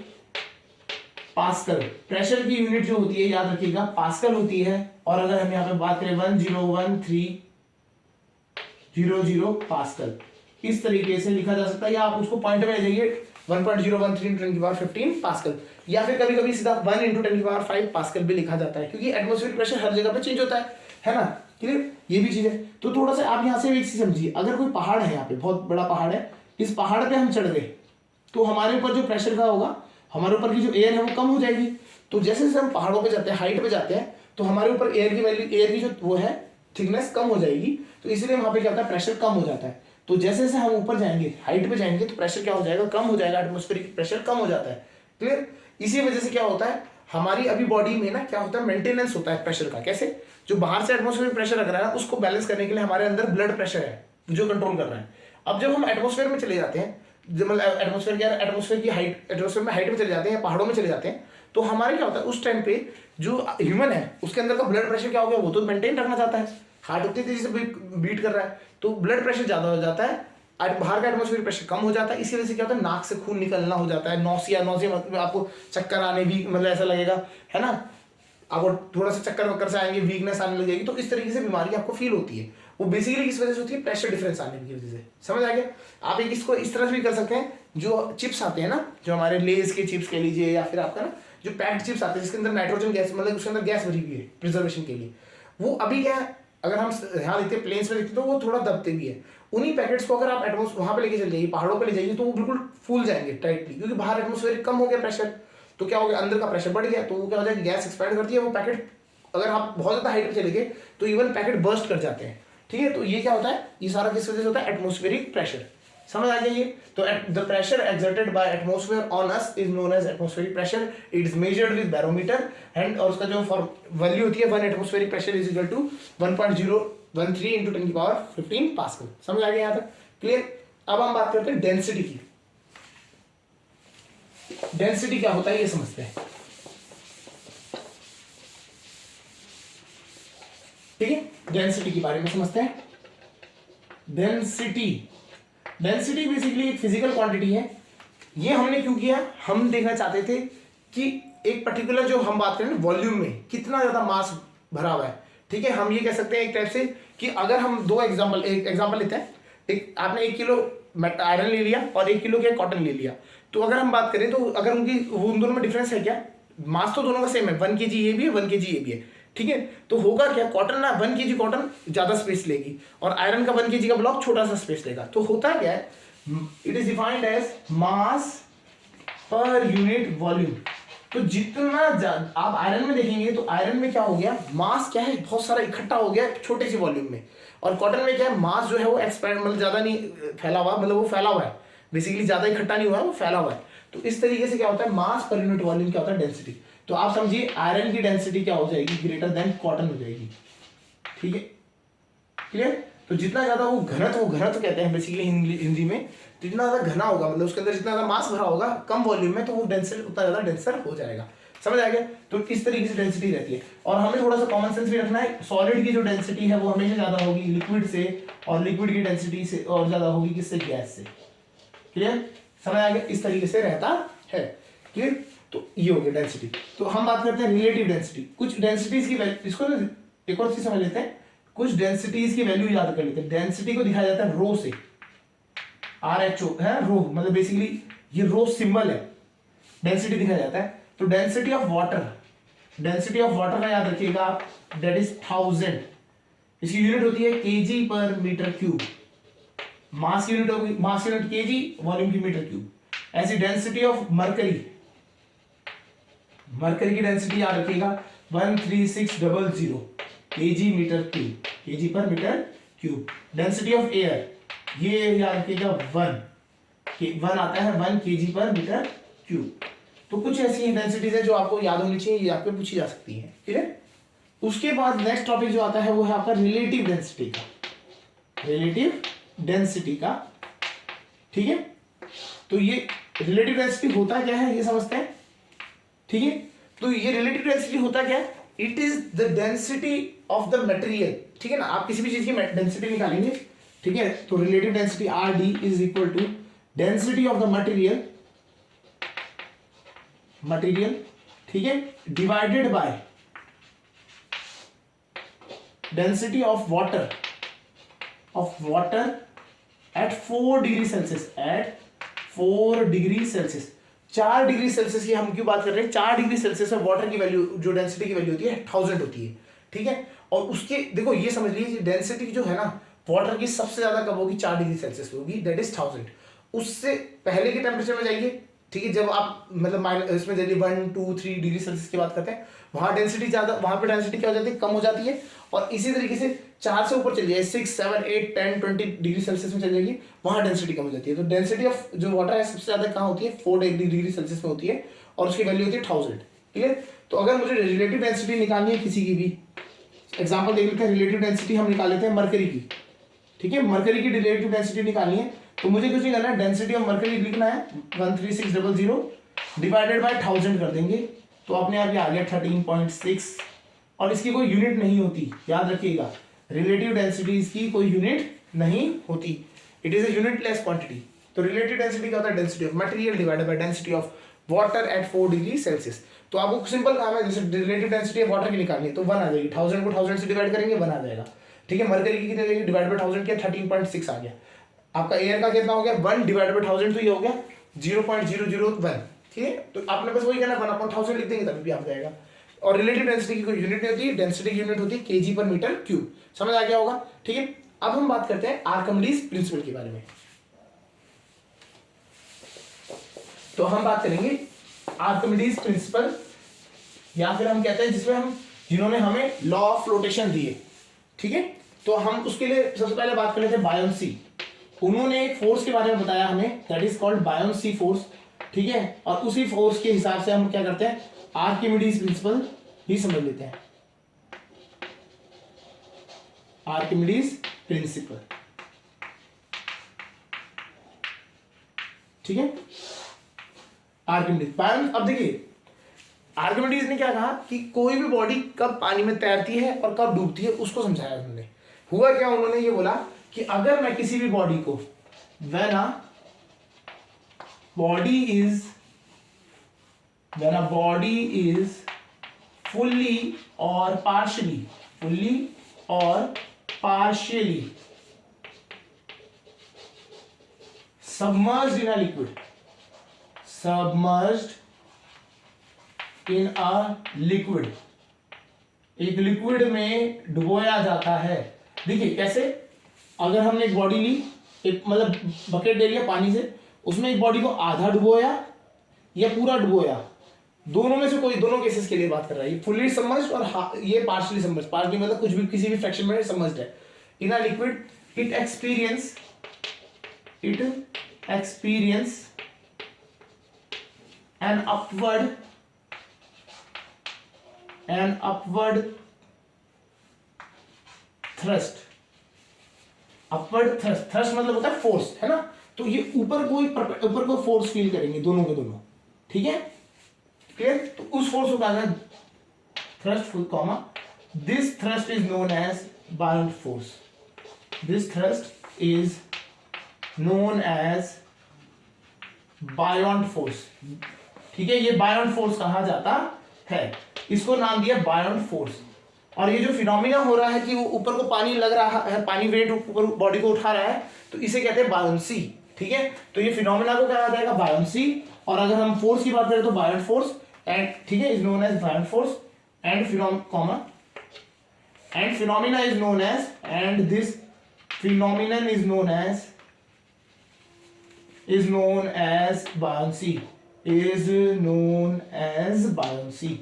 पास्कल। प्रेशर की यूनिट जो होती है याद रखिएगा पास्कल होती है। और अगर हम यहाँ पे बात करें 101300 पास्कल, इस तरीके से लिखा जा सकता है, या आप उसको पॉइंट में ले जाइए 1.013 × 10⁵ पास्कल, या फिर कभी कभी सीधा 1 × 10⁵ पास्कल भी लिखा जाता है, क्योंकि एटमोस्फेरिक प्रेशर हर जगह पे चेंज होता है ना। क्लियर, ये भी चीज है। तो थोड़ा सा आप यहाँ से एक चीज समझिए, अगर कोई पहाड़ है, यहाँ पे बहुत बड़ा पहाड़ है, इस पहाड़ पे हम चढ़ गए तो हमारे ऊपर जो प्रेशर का होगा, हमारे ऊपर की जो एयर है वो कम हो जाएगी। तो जैसे जैसे हम पहाड़ों पे जाते हैं, हाइट पे जाते हैं, तो हमारे ऊपर एयर की वैल्यू, एयर की जो वो है थिकनेस कम हो जाएगी, तो इसलिए वहां पे क्या होता है, प्रेशर कम हो जाता है। तो जैसे जैसे हम ऊपर जाएंगे, हाइट पे जाएंगे, तो प्रेशर क्या हो जाएगा, कम हो जाएगा, एटमोस्फेरिक प्रेशर कम हो जाता है। क्लियर, इसी वजह से क्या होता है, हमारी अभी बॉडी में ना क्या होता है, मेंटेनेंस होता है प्रेशर का। कैसे, जो बाहर से एटमोस्फेरिक प्रेशर लग रहा है उसको बैलेंस करने के लिए हमारे अंदर ब्लड प्रेशर है जो कंट्रोल कर रहा है। अब जब हम एटमोस्फेयर में चले जाते हैं, एटमोस्फेयर क्या है, एटमोस्फेयर की हाइट, एटमोस्फेयर में हाइट में चले जाते हैं या पहाड़ों में चले जाते हैं, तो हमारे क्या होता है, उस टाइम पे जो ह्यूमन है उसके अंदर का ब्लड प्रेशर क्या हो गया, वो तो मेंटेन रखना चाहता है, हार्ट उतनी तेजी से बीट कर रहा है, तो ब्लड प्रेशर ज्यादा हो जाता है, बाहर का एटमोस्फेरिक प्रेशर कम हो जाता है। इसी वजह से क्या होता है, नाक से खून निकलना हो जाता है, नौसिया मतलब आपको चक्कर आने भी, मतलब ऐसा लगेगा, है ना, आपको थोड़ा सा चक्कर वक्कर से आएंगे, वीकनेस आने लग जाएगी, तो इस तरीके से बीमारी आपको फील होती है। वो बेसिकली किस वजह से होती है, प्रेशर डिफरेंस आने की वजह से। समझ आ गया? आप एक इसको इस तरह से भी कर सकते हैं, जो चिप्स आते हैं ना, जो हमारे लेज के चिप्स कह लीजिए, या फिर आपका ना जो पैक्ड चिप्स आते हैं जिसके अंदर नाइट्रोजन गैस, मतलब उसके अंदर गैस भरी हुई है प्रिजर्वेशन के लिए, वो अभी क्या है, अगर हम यहाँ देखते हैं प्लेन्स में देखते तो वो थोड़ा दबते भी है। उन्हीं पैकेट्स को अगर आप एटमोसफेयर वहाँ पे लेके चल जाइए, पहाड़ों पे ले जाइए, तो वो बिल्कुल फूल जाएंगे टाइटली, क्योंकि बाहर एटमोसफेयर कम हो गया प्रेशर, तो क्या हो गया, अंदर का प्रेशर बढ़ गया, तो वो क्या हो जाएगा, गैस एक्सपैंड करती है, वो पैकेट अगर आप बहुत ज्यादा हाइट पे चले गए तो इवन पैकेट बर्स्ट कर जाते हैं। ठीक है, तो ये क्या होता है, ये सारा किस वजह से होता है, एटमोस्फेरिक प्रेशर। समझ आ गया ये? तो the pressure exerted by atmosphere on us is known as atmospheric pressure. It is measured with barometer and, और उसका जो वैल्यू होती है 1 atmospheric pressure is equal to 1.013 into 10⁻15 pascal. समझ आ गया यहाँ तक? क्लियर? अब हम बात करते हैं डेंसिटी की। डेंसिटी क्या होता है ये समझते हैं। ठीक है, डेंसिटी के बारे में समझते हैं। डेंसिटी बेसिकली एक फिजिकल क्वांटिटी है। ये हमने क्यों किया, हम देखना चाहते थे कि एक पर्टिकुलर जो हम बात करें ना वॉल्यूम में कितना ज्यादा मास भरा हुआ है। ठीक है, हम ये कह सकते हैं एक टाइप से कि अगर हम एक एग्जांपल लेते हैं, एक आपने 1 किलो आयरन ले लिया और 1 किलो क्या कॉटन ले लिया, तो अगर हम बात करें तो अगर उन दोनों में डिफरेंस है क्या, मास तो दोनों का सेम है, 1 kg ये भी है, 1 kg ये भी है। ठीक है, तो होगा क्या, कॉटन ना 1 kg कॉटन ज्यादा स्पेस लेगी और आयरन का 1 kg का ब्लॉक छोटा सा स्पेस लेगा। तो होता क्या है, it is defined as mass per unit volume. तो जितना आप आयरन में देखेंगे तो आयरन में क्या हो गया, मास क्या है, बहुत सारा इकट्ठा हो गया छोटे से वॉल्यूम में, और कॉटन में क्या है, मास जो है वो एक्सपैंड, मतलब ज्यादा नहीं फैला हुआ, मतलब वो फैला हुआ है, बेसिकली ज्यादा इकट्ठा नहीं हुआ है, वो फैला हुआ है। तो इस तरीके से क्या होता है, मास पर यूनिट वॉल्यूम क्या होता है, डेंसिटी। तो आप समझिए आयरन की डेंसिटी क्या हो जाएगी, ग्रेटर देन कॉटन हो जाएगी। ठीक है, क्लियर? तो जितना ज्यादा वो घनत्व कहते हैं बेसिकली हिंदी में, जितना ज्यादा घना होगा, मतलब उसके अंदर जितना ज्यादा मास भरा होगा कम वॉल्यूम में, तो वो डेंसर उतना ज्यादा डेंसर हो जाएगा। समझ आ गया? तो इस तरीके से डेंसिटी रहती है। और हमें थोड़ा सा कॉमन सेंस भी रखना है, सॉलिड की जो डेंसिटी है वो हमेशा ज्यादा होगी लिक्विड से, और लिक्विड की डेंसिटी से और ज्यादा होगी किससे, गैस से। क्लियर? समझ आ गया? इस तरीके से रहता है। क्लियर? तो ये हो गया डेंसिटी। तो हम बात करते हैं रिलेटिव डेंसिटी। कुछ डेंसिटीज की इसको एक और चीज समझ लेते हैं, कुछ डेंसिटीज की वैल्यू याद कर लेते हैं। डेंसिटी को दिखाया जाता है रो से, RHO है, रो मतलब बेसिकली ये रो सिंबल है, डेंसिटी दिखाया जाता है। तो डेंसिटी ऑफ वाटर का याद रखिएगा आप, दैट इज 1000। इसकी यूनिट होती है kg पर मीटर क्यूब। मास की यूनिट होगी, मास की यूनिट kg, वॉल्यूम की मीटर क्यूब। ऐसी डेंसिटी ऑफ मरकरी की डेंसिटी याद रखिएगा 13600 kg metre cube, kg per metre cube. Density of air ये याद रखिएगा 1 आता है 1 kg पर मीटर क्यूब। तो कुछ ऐसी डेंसिटीज है जो आपको याद होनी चाहिए, ये आपको पूछी जा सकती है। ठीक है, उसके बाद नेक्स्ट टॉपिक जो आता है वो है आपका रिलेटिव डेंसिटी का। ठीक है, तो ये रिलेटिव डेंसिटी होता क्या है ये समझते हैं। ठीक है, तो ये रिलेटिव डेंसिटी होता क्या है, it is the density of the material. ठीक है ना, आप किसी भी चीज की डेंसिटी निकालेंगे, ठीक है, तो relative density RD is equal to density of the material, ठीक है, divided by density of water at 4 degree Celsius, 4 degree Celsius. 4 degree Celsius की हम क्यों बात कर रहे हैं, 4 डिग्री सेल्सियस में वाटर की वैल्यू, जो डेंसिटी की वैल्यू होती है 1000 होती है। ठीक है, और उसके देखो ये समझ लीजिए डेंसिटी जो है ना वाटर की सबसे ज्यादा कब होगी, 4 डिग्री सेल्सियस पे होगी, दैट इज 1000। उससे पहले के टेम्परेचर में जाइए, ठीक है, जब आप मतलब इसमें जाइए 1, 2, 3 डिग्री सेल्सियस की बात करते हैं, वहां डेंसिटी ज्यादा, वहां पे डेंसिटी क्या हो जाती है, कम हो जाती है। और इसी तरीके से 4 से ऊपर चल जाइए, 6, 7, 8, 10, 20 डिग्री सेल्सियस में चल जाएगी, वहां डेंसिटी कम हो जाती है। तो डेंसिटी ऑफ जो वाटर है सबसे ज्यादा कहाँ होती है, 4 डिग्री सेल्सियस में होती है, और उसकी वैल्यू होती है 1000। क्लियर? तो अगर मुझे रिलेटिव डेंसिटी निकालनी है किसी की भी, एग्जाम्पल देख लेते हैं, रिलेटिव डेंसिटी हम निकाल लेते हैं मरकरी की। ठीक है, मरकरी की रिलेटिव डेंसिटी निकालनी है, तो मुझे कुछ नहीं करना है, डेंसिटी ऑफ मरकरी लिखना है 13600 डिवाइडेड बाय 1000 कर देंगे, तो अपने आप ये आ गया 13.6। और इसकी कोई यूनिट नहीं होती, याद रखिएगा, रिलेटिव डेंसिटी की कोई यूनिट नहीं होती, it is a unitless quantity. तो रिलेटिव डेंसिटी क्या होता है, density of material divided by density of water at 4 degree Celsius. तो आपको सिंपल काम है, जैसे रिलेटिव डेंसिटी ऑफ वाटर की निकालनी है तो 1 आ जाएगी, 1000 को 1000 से डिवाइड करेंगे 1 आ जाएगा, ठीक है। मरकरी की कितनी जाएगी, डिवाइड बाई 1000 किया 13.6 आ गया। आपका एयर का कितना हो गया, 1 डिवाइड बाई 1000 तो ये हो गया 0.001, ठीक है। तो आपने बस वही करना, 1/1000 लिख देंगे तभी भी आ जाएगा। और रिलेटिव डेंसिटी की कोई यूनिट नहीं होती है, डेंसिटी की यूनिट होती है केजी पर मीटर क्यूब। समझ आ गया होगा, ठीक है। अब हम बात करते हैं आर्किमिडीज प्रिंसिपल के बारे में। तो हम बात करेंगे आर्किमिडीज प्रिंसिपल, या फिर हम कहते हैं जिसमें हम जिन्होंने हमें लॉ ऑफ फ्लोटेशन दिए, ठीक है। तो हम उसके लिए सबसे पहले बात कर लेते हैं बायोन्सी। उन्होंने एक फोर्स के बारे में बताया हमें, that is called buoyancy force, ठीक है। और उसी फोर्स के हिसाब से हम क्या करते हैं, आर्किमिडीज प्रिंसिपल ही समझ लेते हैं। आर्किमिडीज प्रिंसिपल, ठीक है। आर्किमिडीज अब देखिए, आर्किमिडीज ने क्या कहा कि कोई भी बॉडी कब पानी में तैरती है और कब डूबती है उसको समझाया उन्होंने। हुआ क्या, उन्होंने ये बोला कि अगर मैं किसी भी बॉडी को, when a body is fully और partially submerged in a liquid, एक लिक्विड में डुबोया जाता है। देखिए कैसे, अगर हमने एक बॉडी ली, एक मतलब बकेट ले लिया पानी से, उसमें एक बॉडी को आधा डुबोया या पूरा डुबोया, दोनों में से कोई, दोनों केसेस के लिए बात कर रहा है। ये फुल्ली सबमर्ज्ड और ये पार्शियली सबमर्ज्ड। पार्शियली मतलब कुछ भी, किसी भी फ्रैक्शन में सबमर्ज्ड है। In a liquid it experience an upward thrust मतलब होता है फोर्स, है ना। तो ये ऊपर को फोर्स फील करेंगे दोनों के दोनों, ठीक है, क्लियर। तो उस फोर्स को कहते हैं thrust, full comma, this thrust is known as buoyant force, this thrust is known as buoyant force, ठीक है। ये बायोन्ट फोर्स कहा जाता है, इसको नाम दिया बायोन्ट फोर्स। और ये जो फिनोमिना हो रहा है कि वो ऊपर को पानी लग रहा है, पानी वेट ऊपर बॉडी को उठा रहा है, तो इसे कहते हैं बायोन्सी, ठीक है। तो ये फिनोमिना को कहा जाएगा बायोन्सी। और अगर हम फोर्स की बात करें तो बायोन्ट फोर्स एंड, ठीक है, is known as buoyant force and phenomena is known as, and this phenomenon is known as buoyancy,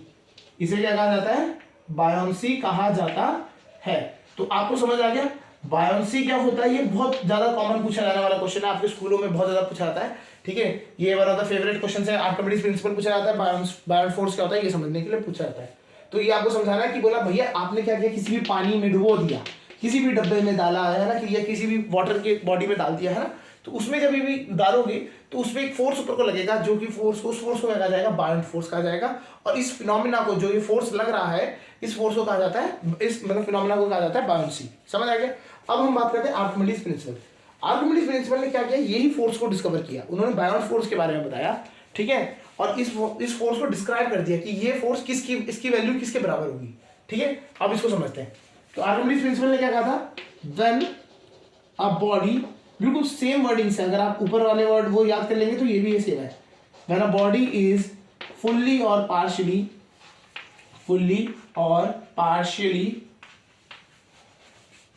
इसे क्या कहा जाता है, बायोन्सी कहा जाता है। तो आपको समझ आ गया बायोन्सी क्या होता है। ये बहुत ज्यादा कॉमन पूछा जाने वाला क्वेश्चन है, आपके स्कूलों में बहुत ज्यादा पूछा जाता है, ठीक है। ये one of the favourite question है। आर्किमिडीज प्रिंसिपल पूछा जाता है, बायोन्ट फोर्स क्या होता है ये समझने के लिए पूछा जाता है। तो ये आपको समझाना है कि बोला भैया आपने क्या किया, किसी भी पानी में डुबो दिया, किसी भी डब्बे में डाला है ना, कि या किसी भी वाटर के बॉडी में डाल दिया है ना, तो उसमें जब भी डालोगे तो उसमें एक फोर्स ऊपर को लगेगा, जो कि फोर्स को, उस फोर्स को कहा जाएगा बायोन्ट फोर्स कहा जाएगा। और इस फिनोमिना को, जो ये फोर्स लग रहा है, इस फोर्स को कहा जाता है, इस मतलब फिनोमिना को कहा जाता है बायोन्सी। समझ आ गया। अब हम बात करते हैं आर्किमिडीज प्रिंसिपल। आर्किमिडीज प्रिंसिपल ने क्या किया, यही फोर्स को डिस्कवर किया। उन्होंने बायोन्ट फोर्स के बारे में बताया, ठीक है। और इस फोर्स को डिस्क्राइब कर दिया कि ये फोर्स किसकी, इसकी वैल्यू किसके बराबर होगी, ठीक है। अब इसको समझते हैं। तो आर्किमिडीज प्रिंसिपल ने क्या कहा था, व्हेन अ बॉडी, बिल्कुल सेम वर्डिंग से, अगर आप ऊपर वाले वर्ड वो याद कर लेंगे तो ये भी ये सेम है। When a body is fully और partially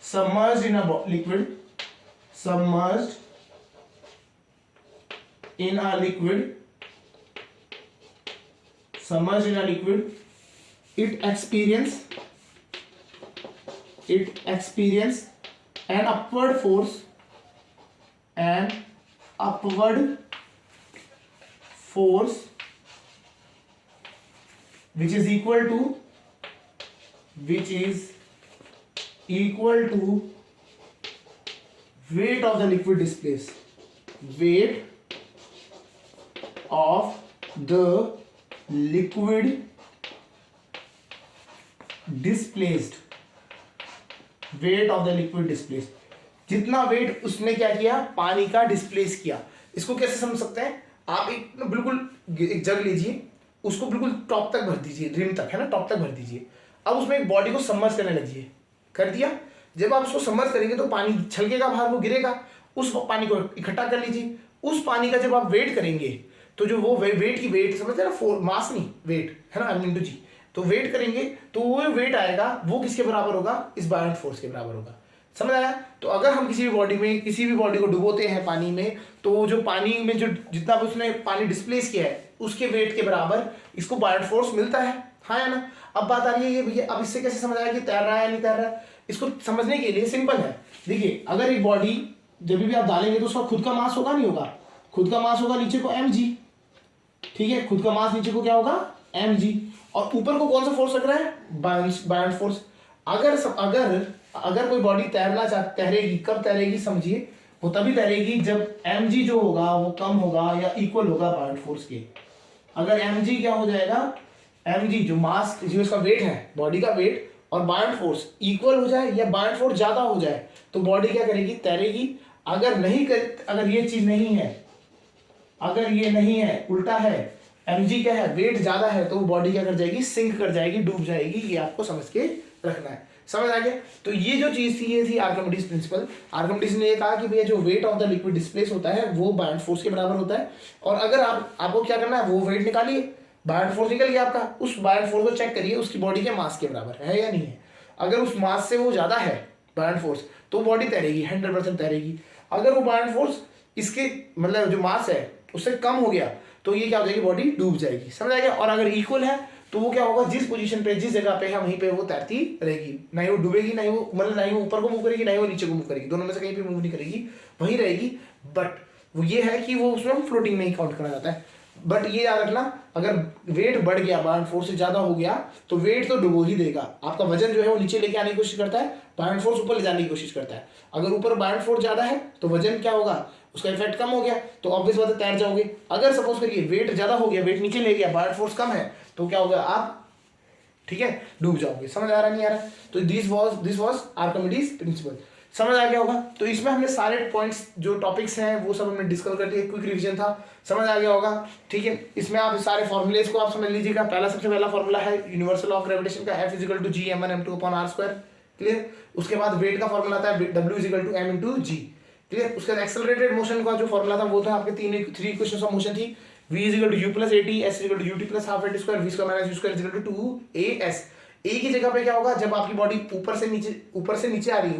submerged in a liquid, it experience an upward force which is equal to weight of the liquid displaced, जितना वेट उसने क्या किया, पानी का डिस्प्लेस किया। इसको कैसे समझ सकते हैं आप, एक बिल्कुल एक जग लीजिए, उसको बिल्कुल टॉप तक भर दीजिए, रिम तक, है ना, टॉप तक भर दीजिए। अब उसमें एक बॉडी को सबमर्ज करने लगिए, कर दिया। जब आप उसको सबमर्ज करेंगे तो पानी छलकेगा बाहर, वो गिरेगा, उस पानी को इकट्ठा कर लीजिए। उस पानी का जब आप वेट करेंगे तो जो वो वेट की वेट समझते हैं ना, मास नहीं वेट, है ना, M into G, तो वेट करेंगे तो वो वेट आएगा, वो किसके बराबर होगा, इस बायोंट फोर्स के बराबर होगा। समझ आया? तो अगर हम किसी भी बॉडी में किसी भी बॉडी को डुबोते हैं पानी में, तो जो पानी में जो जितना उसने पानी डिस्प्लेस किया है उसके वेट के बराबर इसको बायोंट फोर्स मिलता है, हाँ या ना। अब बात आ रही है ये भैया, अब इससे कैसे समझ आया कि तैर रहा है या नहीं तैर रहा है? इसको समझने के लिए सिंपल है, देखिए अगर एक बॉडी जब भी आप डालेंगे तो उसका खुद का मास होगा, नहीं होगा, खुद का मास होगा नीचे को mg, ठीक है, खुद का मास नीचे को क्या होगा mg, और ऊपर को कौन सा फोर्स लग रहा है, बायोंट फोर्स। अगर कोई बॉडी तैरेगी, कब तैरेगी समझिए, वो तभी तैरेगी जब mg जो होगा वो कम होगा या इक्वल होगा बायोंट फोर्स के। अगर mg क्या हो जाएगा, mg जो मास जो इसका वेट है, बॉडी का वेट और बायोंट फोर्स इक्वल हो जाए या बायोंट फोर्स ज्यादा हो जाए तो बॉडी क्या करेगी, तैरेगी। अगर ये चीज नहीं है, अगर ये नहीं है, उल्टा है, mg क्या है, वेट ज्यादा है, तो वो बॉडी क्या कर जाएगी, सिंक कर जाएगी, डूब जाएगी। ये आपको समझ के रखना है, समझ आ गया। तो ये जो चीज थी ये थी आर्किमिडीज प्रिंसिपल। आर्किमिडीज ने ये कहा कि भैया जो weight of the liquid displace होता है वो बायोंट फोर्स के बराबर होता है, और अगर आपको क्या करना है, वो वेट निकालिए, बायोंट फोर्स निकल गया आपका, उस बायोंट फोर्स को चेक करिए उसकी बॉडी के मास के बराबर है या नहीं है। अगर उस मास से वो ज्यादा है बायोंट फोर्स तो बॉडी तैरेगी, 100% तैरेगी। अगर वो बायोंट फोर्स इसके मतलब जो मास है उससे कम हो गया तो ये क्या हो जाएगी, बॉडी डूब जाएगी, समझ आ गया। और अगर इक्वल है तो वो क्या होगा, जिस पोजीशन पे, जिस जगह पे है वहीं पे वो तैरती रहेगी, ना ही वो डूबेगी, ना ही वो मतलब ना ही वो ऊपर को मूव करेगी, ना ही वो नीचे को मूव करेगी, दोनों में से कहीं पे मूव नहीं करेगी, वहीं रहेगी। बट वो ये है कि वो उसमें फ्लोटिंग में ही काउंट करा जाता है। बट ये याद रखना, अगर वेट बढ़ गया, बायोंट फोर्स से ज्यादा हो गया तो वेट तो डुबो ही देगा, आपका वजन जो है वो नीचे लेके आने की कोशिश करता है, बायोंट फोर्स ऊपर ले जाने की कोशिश करता है। अगर ऊपर बायोंट फोर्स ज्यादा है तो वजन क्या होगा, उसका इफेक्ट कम हो गया तो ऑब्वियस बात है तैर जाओगे। अगर सपोज करिए वेट ज्यादा हो गया, वेट नीचे ले गया, बायोंट फोर्स कम है, तो क्या होगा, आप ठीक है डूब जाओगे। समझ आ रहा नहीं आ रहा? तो दिस वाज आर्किमिडीज प्रिंसिपल, समझ आ गया होगा। तो इसमें हमने सारे पॉइंट्स जो टॉपिक्स हैं वो सब हमने डिस्कस कर दिए, क्विक रिवीजन था, समझ आ गया होगा, ठीक है। इसमें आप सारे फॉर्मुलेज को आप समझ लीजिएगा। सबसे पहला फॉर्मूला है यूनिवर्सल ऑफ ग्रेविटेशन का, F = G m1 m2 upon r², clear. उसके बाद वेट का फॉर्मूला आता है W = m into G, clear. उसके बाद एक्सेलरेटेड मोशन का जो फॉर्मूला था वो था आपके 3 इक्वेशंस ऑफ मोशन थी, v = u + at, s = ut + ½ at square, v² - u² = 2as। a की जगह पे क्या होगा, जब आपकी बॉडी ऊपर से नीचे आ रही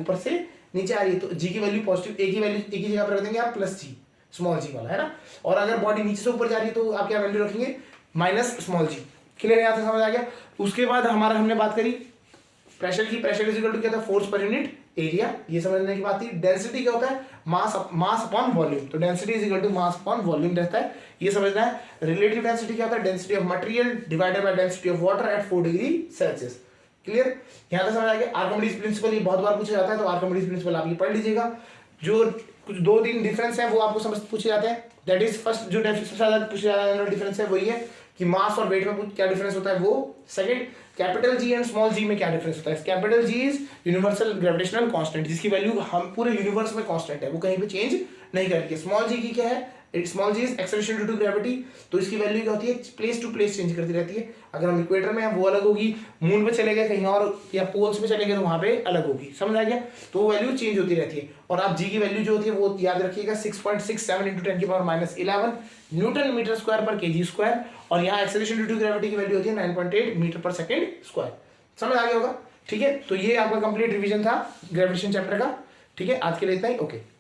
है तो g की वैल्यू पॉजिटिव, a की जगह पर रख देंगे आप +g, स्मॉल g वाला, है ना। और अगर बॉडी नीचे से ऊपर जा रही है तो आप क्या वैल्यू रखेंगे, स्मॉल g, क्लियर, यहाँ से समझ आ गया। उसके बाद हमने बात करी प्रेशर की, प्रेशर = क्या था, फोर्स पर यूनिट एरिया, ये समझने की बात थी। डेंसिटी क्या होता है, मास अपॉन वॉल्यूम, तो डेंसिटी = मास अपॉन वॉल्यूम रहता है, ये समझना है। रिलेटिव डेंसिटी क्या होता है, density of material divided by density of water at 4 degree Celsius, clear, यहाँ तक समझ आ गया। आर्किमिडीज प्रिंसिपल ये बहुत बार पूछा जाता है, तो आर्किमिडीज प्रिंसिपल आप ये पढ़ लीजिएगा। जो कुछ 2-3 डिफरेंस है वो आपको समझ पूछे जाते हैं, दैट इज फर्स्ट जो सबसे ज्यादा पूछे जाने वाला डिफरेंस है वही है कि मास और वेट में क्या डिफरेंस होता है, वो। Second, capital G and small G में क्या डिफरेंस होता है। Capital G is universal gravitational constant, जिसकी वैल्यू हम पूरे यूनिवर्स में कांस्टेंट है, वो कहीं पे चेंज नहीं करेगी। स्मॉल जी की क्या है, small ji is acceleration due to gravity, तो इसकी वैल्यू क्या होती है, प्लेस टू प्लेस चेंज करती रहती है। अगर हम इक्वेटर में हैं वो अलग होगी, मून पे चले गए कहीं और या पोल्स में चले गए तो वहां पे अलग होगी, समझ आ गया। तो वो वैल्यू चेंज होती रहती है। और आप जी की वैल्यू जो होती है वो याद रखिएगा 6.67 × 10⁻11 न्यूटन मीटर स्क्वायर पर kg स्क्वायर, और यहाँ एक्सेलरेशन ड्यू टू ग्रेविटी की वैल्यू होती है 9.8 मीटर पर सेकेंड स्क्वायर, समझ आ गया होगा, ठीक है। तो ये आपका कंप्लीट रिवीजन था ग्रेविटेशन चैप्टर का, ठीक है। आज के लिए इतना ही, ओके।